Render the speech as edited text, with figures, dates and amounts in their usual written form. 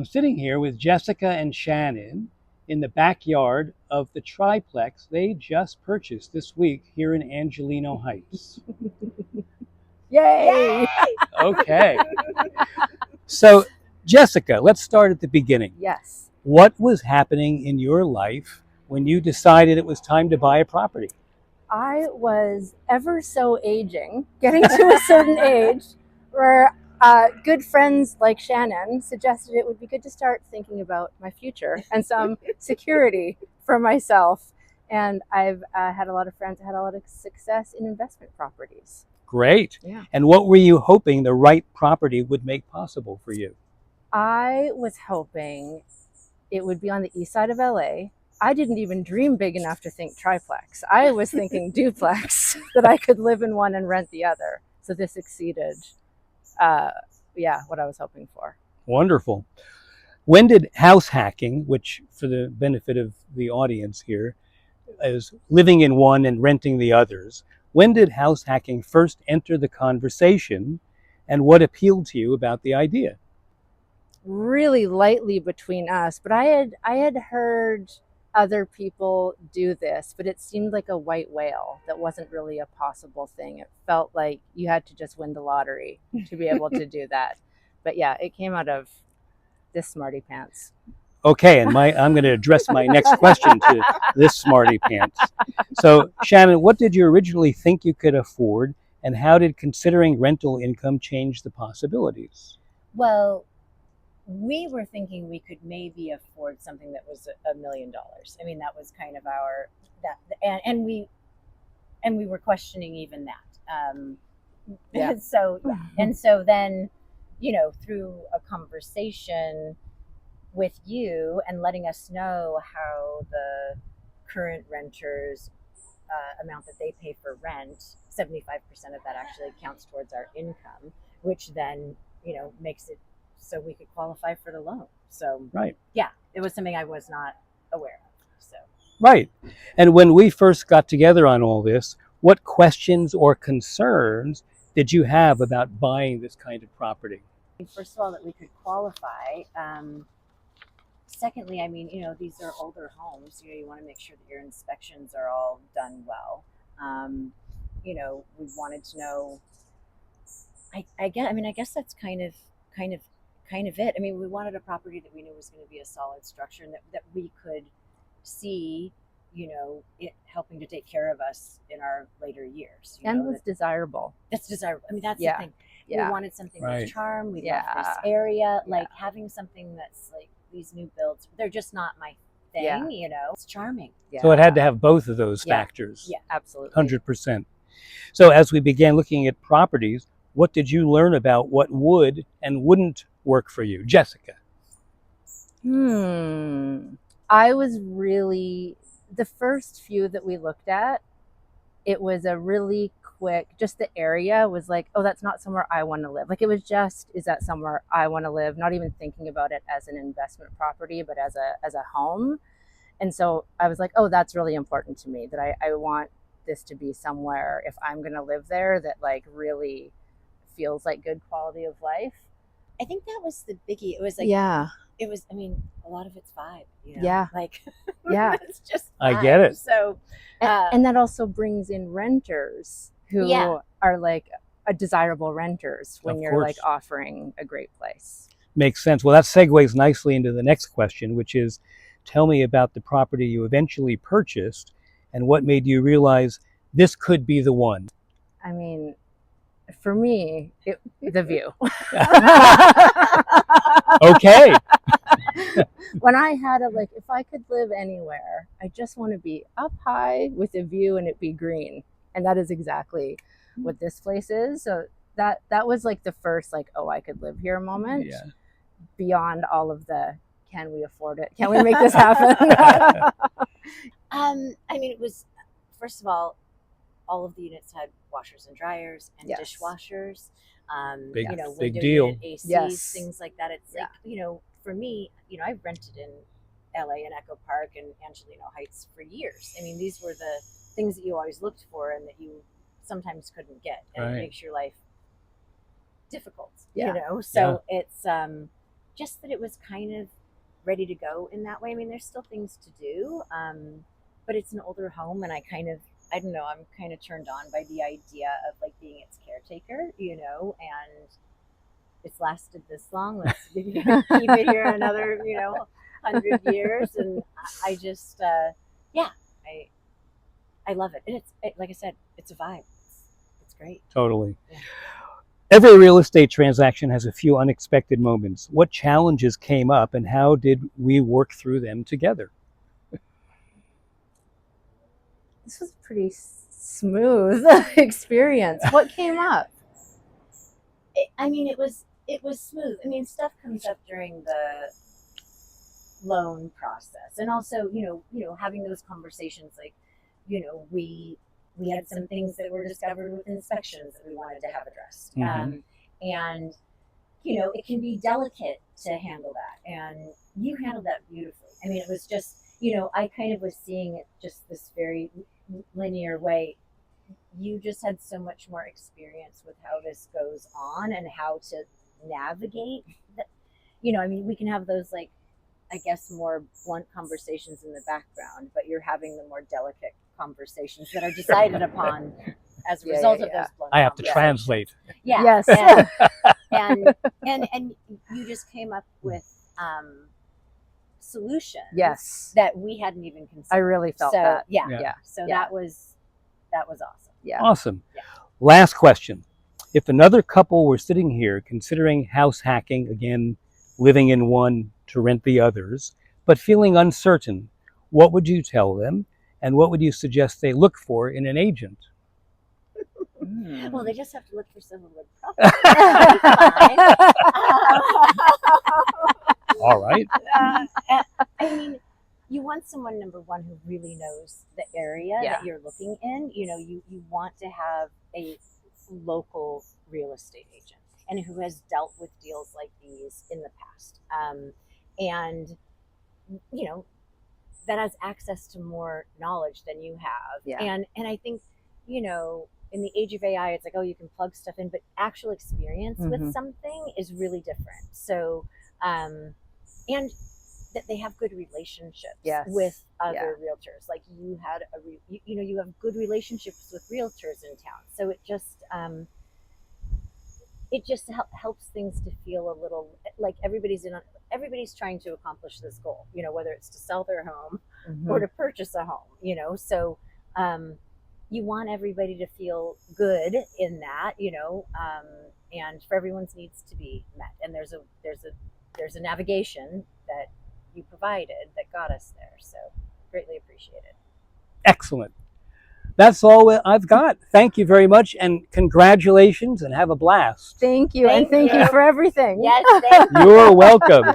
I'm sitting here with Jessica and Shannon in the backyard of the triplex they just purchased this week here in Angelino Heights. Yay! Okay. So, Jessica, let's start at the beginning. Yes. What was happening in your life when you decided it was time to buy a property? I was ever so aging, getting to a certain age where good friends like Shannon suggested it would be good to start thinking about my future and some security for myself. And I've had a lot of friends that had a lot of success in investment properties. Great. Yeah. And what were you hoping the right property would make possible for you? I was hoping it would be on the east side of LA. I didn't even dream big enough to think triplex. I was thinking duplex, that I could live in one and rent the other. So this exceeded, what I was hoping for. Wonderful. When did house hacking, which for the benefit of the audience here, is living in one and renting the others, when did house hacking first enter the conversation, and what appealed to you about the idea? Really lightly between us, but I had heard other people do this, but it seemed like a white whale that wasn't really a possible thing. It felt like you had to just win the lottery to be able to do that. But yeah, it came out of this smarty pants. Okay, and I'm going to address my next question to this smarty pants. So, Shannon, what did you originally think you could afford, and how did considering rental income change the possibilities? Well, we were thinking we could maybe afford something that was $1 million. I mean, that was kind of our and we were questioning even that. Yeah. So then, through a conversation with you and letting us know how the current renters amount that they pay for rent, 75% of that actually counts towards our income, which then makes it so we could qualify for the loan. So Right. Yeah, it was something I was not aware of. So Right. And when we first got together on all this, what questions or concerns did you have about buying this kind of property? first of all, that we could qualify. Secondly, I mean, these are older homes. You want to make sure that your inspections are all done well. We wanted to know. I guess that's kind of it. I mean, we wanted a property that we knew was going to be a solid structure and that we could see, it helping to take care of us in our later years. And was desirable. That's desirable. I mean, that's Yeah. the thing. Yeah. We wanted something Right. with charm. We Yeah. love this area. Yeah. Like having something that's like these new builds, they're just not my thing, Yeah. It's charming. Yeah. So it had to have both of those Yeah. factors. Yeah. Absolutely. 100%. So as we began looking at properties, what did you learn about what would and wouldn't work for you? Jessica. I was really, the first few that we looked at, it was a really quick, just the area was like, oh, that's not somewhere I want to live. Like it was just, is that somewhere I want to live? Not even thinking about it as an investment property, but as a home. And so I was like, oh, that's really important to me, that I want this to be somewhere, if I'm going to live there, that like really feels like good quality of life. I think that was the biggie. It was like, it was, I mean, a lot of it's vibe, Yeah. like, Yeah. it's just I vibe. get it. So, And that also brings in renters who Yeah. are like a desirable renters when Of you're course. like offering a great place. Makes sense. Well, that segues nicely into the next question, which is, tell me about the property you eventually purchased and what made you realize this could be the one. I mean, for me, the view. Okay. When I had it, like, if I could live anywhere, I just want to be up high with a view and it be green. And that is exactly what this place is. So that was like the first, like, oh, I could live here moment. Yeah. Beyond all of the, can we afford it? Can we make this happen? I mean, it was, first of all of the units had washers and dryers and Yes. dishwashers. Big window deal. unit, ACs, Yes. things like that. It's Yeah. like, for me, I've rented in LA and Echo Park and Angelino Heights for years. I mean, these were the things that you always looked for and that you sometimes couldn't get. And Right. it makes your life difficult, Yeah. So it's, just that it was kind of ready to go in that way. I mean, there's still things to do, but it's an older home, and I don't know, I'm kind of turned on by the idea of like being its caretaker, and it's lasted this long. Let's keep it here another, 100 years, and I just, yeah, I love it, and like I said, it's a vibe. It's great. Totally. Yeah. Every real estate transaction has a few unexpected moments. What challenges came up and how did we work through them together? This was a pretty smooth experience. What came up? It was smooth. I mean, stuff comes up during the loan process, and also, having those conversations, like, we had some things that were discovered with inspections that we wanted to have addressed. And, it can be delicate to handle that. And you handled that beautifully. I mean, it was just, I kind of was seeing it just this very linear way. You just had so much more experience with how this goes on and how to navigate that. We can have those, like, I guess, more blunt conversations in the background, but you're having the more delicate conversations that are decided upon as a result of those blunt I have to conversations. translate. Yes. And you just came up with solutions Yes. that we hadn't even considered. I really felt so, that. Yeah. So Yeah. that was awesome. Yeah. Awesome. Yeah. Last question. If another couple were sitting here considering house hacking, again, living in one to rent the others, but feeling uncertain, what would you tell them? And what would you suggest they look for in an agent? Well, they just have to look for Silverwood Properties. All right. You want someone, number one, who really knows the area that you're looking in. You want to have a local real estate agent and who has dealt with deals like these in the past. And that has access to more knowledge than you have. Yeah. And I think, in the age of AI, it's like, oh, you can plug stuff in, but actual experience with something is really different. So, and that they have good relationships with other realtors. Like you had you have good relationships with realtors in town. So it just helps things to feel a little like everybody's trying to accomplish this goal, whether it's to sell their home or to purchase a home, so you want everybody to feel good in that, and for everyone's needs to be met. And there's a navigation that you provided that got us there. So greatly appreciated. Excellent. That's all I've got. Thank you very much, and congratulations, and have a blast. Thank you, and thank you for everything. Yes, thank you. You're welcome.